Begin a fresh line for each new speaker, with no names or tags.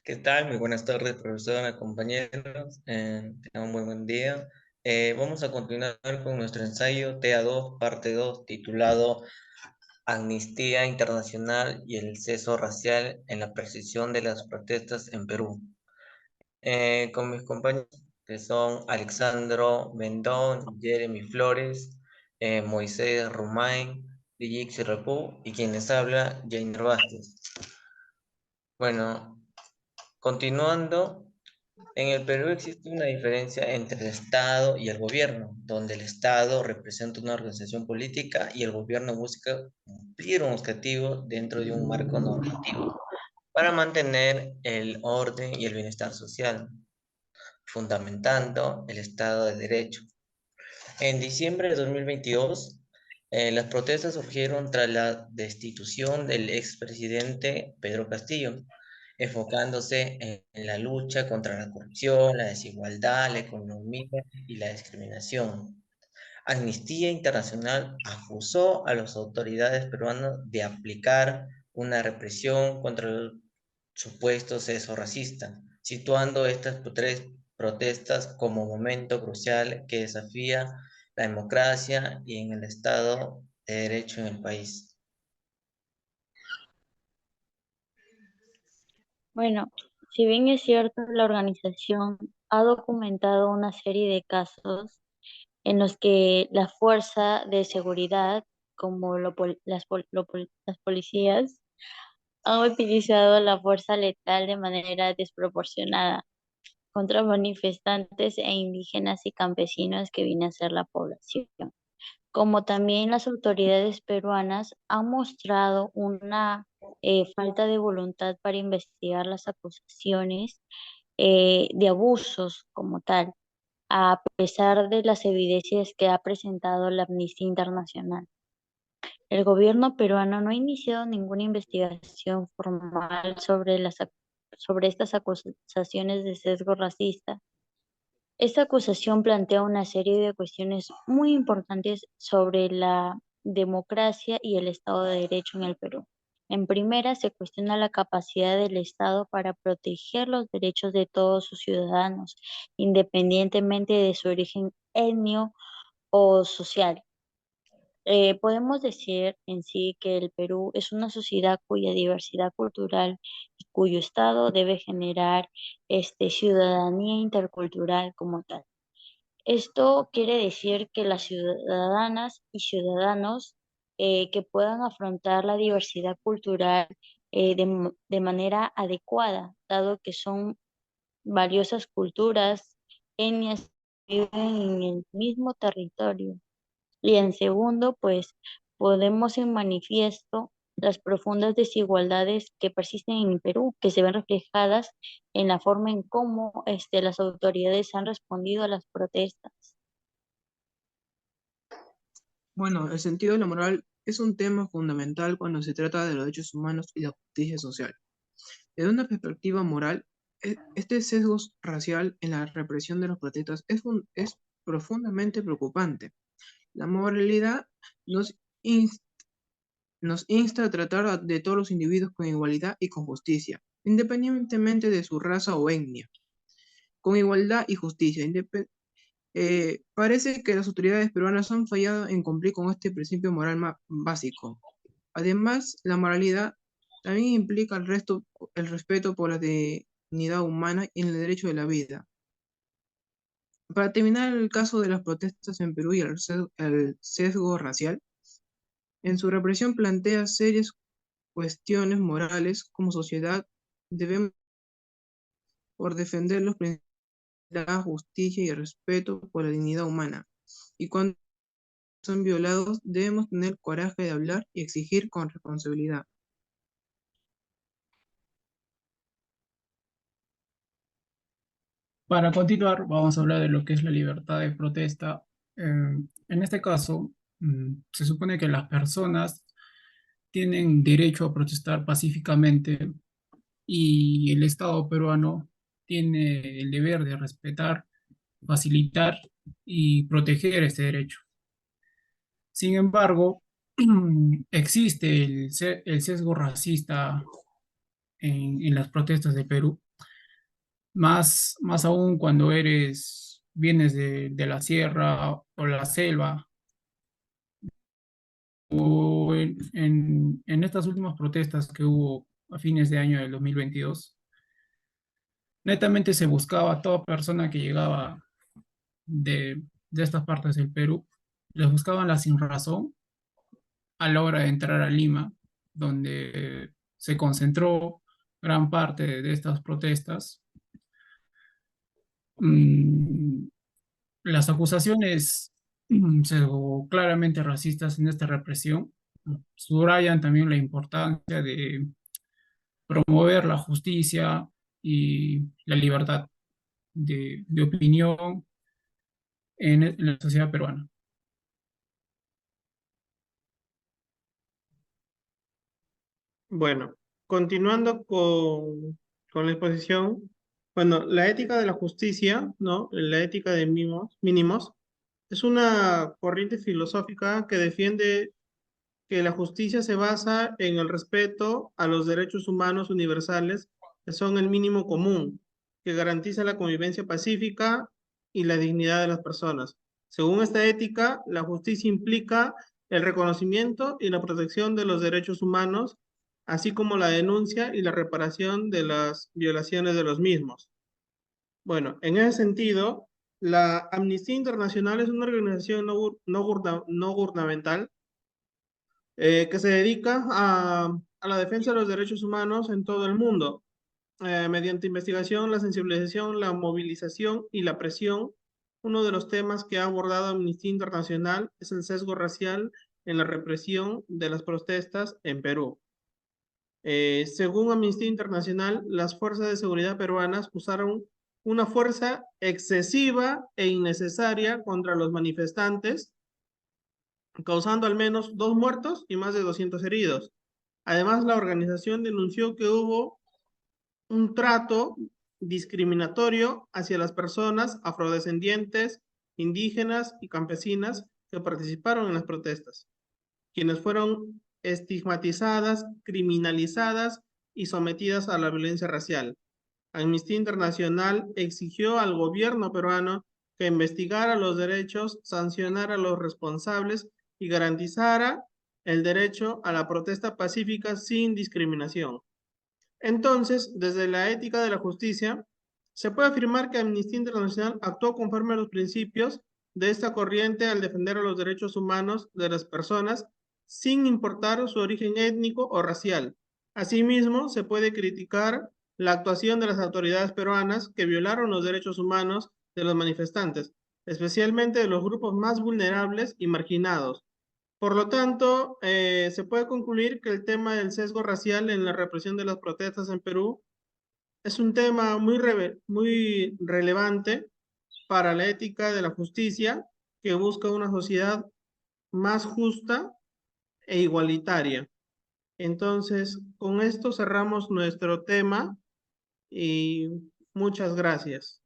¿Qué tal? Muy buenas tardes, profesora, compañeros. Tengan un muy buen día. Vamos a continuar con nuestro ensayo TA2, parte 2, titulado Amnistía Internacional y el Sesgo Racial en la Percepción de las Protestas en Perú. Con mis compañeros, que son Alexandro Bendón, Jeremy Flores, Moisés Rumain, Dijix Repú y quien les habla, Jainer Vázquez. Bueno, continuando. En el Perú existe una diferencia entre el Estado y el gobierno, donde el Estado representa una organización política y el gobierno busca cumplir un objetivo dentro de un marco normativo para mantener el orden y el bienestar social, fundamentando el Estado de Derecho. En diciembre de 2022, las protestas surgieron tras la destitución del expresidente Pedro Castillo, enfocándose en la lucha contra la corrupción, la desigualdad, la economía y la discriminación. Amnistía Internacional acusó a las autoridades peruanas de aplicar una represión contra el supuesto sesgo racista, situando estas tres protestas como momento crucial que desafía la democracia y en el Estado de Derecho en el país.
Bueno, si bien es cierto, la organización ha documentado una serie de casos en los que la fuerza de seguridad, como las policías, han utilizado la fuerza letal de manera desproporcionada contra manifestantes e indígenas y campesinos que viene a ser la población. Como también las autoridades peruanas han mostrado una falta de voluntad para investigar las acusaciones de abusos como tal, a pesar de las evidencias que ha presentado la Amnistía Internacional. El gobierno peruano no ha iniciado ninguna investigación formal sobre estas acusaciones de sesgo racista. Esta acusación plantea una serie de cuestiones muy importantes sobre la democracia y el Estado de Derecho en el Perú. En primera, se cuestiona la capacidad del Estado para proteger los derechos de todos sus ciudadanos, independientemente de su origen etnio o social. Podemos decir en sí que el Perú es una sociedad cuya diversidad cultural y cuyo Estado debe generar ciudadanía intercultural como tal. Esto quiere decir que las ciudadanas y ciudadanos que puedan afrontar la diversidad cultural de manera adecuada, dado que son valiosas culturas, etnias que viven en el mismo territorio. Y en segundo, pues podemos en manifiesto las profundas desigualdades que persisten en el Perú, que se ven reflejadas en la forma en cómo las autoridades han respondido a las protestas.
Bueno, el sentido de la moral es un tema fundamental cuando se trata de los derechos humanos y la justicia social. Desde una perspectiva moral, este sesgo racial en la represión de las protestas es profundamente preocupante. La moralidad nos, ins- nos insta a tratar de todos los individuos con igualdad y con justicia, independientemente de su raza o etnia, con igualdad y justicia. Parece que las autoridades peruanas han fallado en cumplir con este principio moral básico. Además, la moralidad también implica el respeto por la dignidad humana y el derecho de la vida. Para terminar el caso de las protestas en Perú y el sesgo racial, en su represión plantea serias cuestiones morales como sociedad debemos por defender los principios de la justicia y el respeto por la dignidad humana. Y cuando son violados, debemos tener coraje de hablar y exigir con responsabilidad.
Para continuar, vamos a hablar de lo que es la libertad de protesta. En este caso, se supone que las personas tienen derecho a protestar pacíficamente y el Estado peruano tiene el deber de respetar, facilitar y proteger este derecho. Sin embargo, existe el sesgo racista en las protestas de Perú, más aún cuando vienes de la sierra o la selva, o en estas últimas protestas que hubo a fines de año del 2022, netamente se buscaba a toda persona que llegaba de estas partes del Perú, les buscaban la sinrazón a la hora de entrar a Lima, donde se concentró gran parte de estas protestas. Mm, las acusaciones claramente racistas en esta represión subrayan también la importancia de promover la justicia y la libertad de opinión en la sociedad peruana.
Bueno, continuando con la exposición, bueno, la ética de la justicia, ¿no? La ética de mínimos, es una corriente filosófica que defiende que la justicia se basa en el respeto a los derechos humanos universales, que son el mínimo común, que garantiza la convivencia pacífica y la dignidad de las personas. Según esta ética, la justicia implica el reconocimiento y la protección de los derechos humanos, así como la denuncia y la reparación de las violaciones de los mismos. Bueno, en ese sentido, la Amnistía Internacional es una organización no gubernamental que se dedica a la defensa de los derechos humanos en todo el mundo, mediante investigación, la sensibilización, la movilización y la presión. Uno de los temas que ha abordado Amnistía Internacional es el sesgo racial en la represión de las protestas en Perú. Según Amnistía Internacional, las fuerzas de seguridad peruanas usaron una fuerza excesiva e innecesaria contra los manifestantes, causando al menos 2 muertos y más de 200 heridos. Además, la organización denunció que hubo un trato discriminatorio hacia las personas afrodescendientes, indígenas y campesinas que participaron en las protestas, quienes fueron estigmatizadas, criminalizadas y sometidas a la violencia racial. Amnistía Internacional exigió al gobierno peruano que investigara los derechos, sancionara a los responsables y garantizara el derecho a la protesta pacífica sin discriminación. Entonces, desde la ética de la justicia, se puede afirmar que Amnistía Internacional actuó conforme a los principios de esta corriente al defender los derechos humanos de las personas sin importar su origen étnico o racial. Asimismo, se puede criticar la actuación de las autoridades peruanas que violaron los derechos humanos de los manifestantes, especialmente de los grupos más vulnerables y marginados. Por lo tanto, se puede concluir que el tema del sesgo racial en la represión de las protestas en Perú es un tema muy relevante para la ética de la justicia que busca una sociedad más justa e igualitaria. Entonces, con esto cerramos nuestro tema y muchas gracias.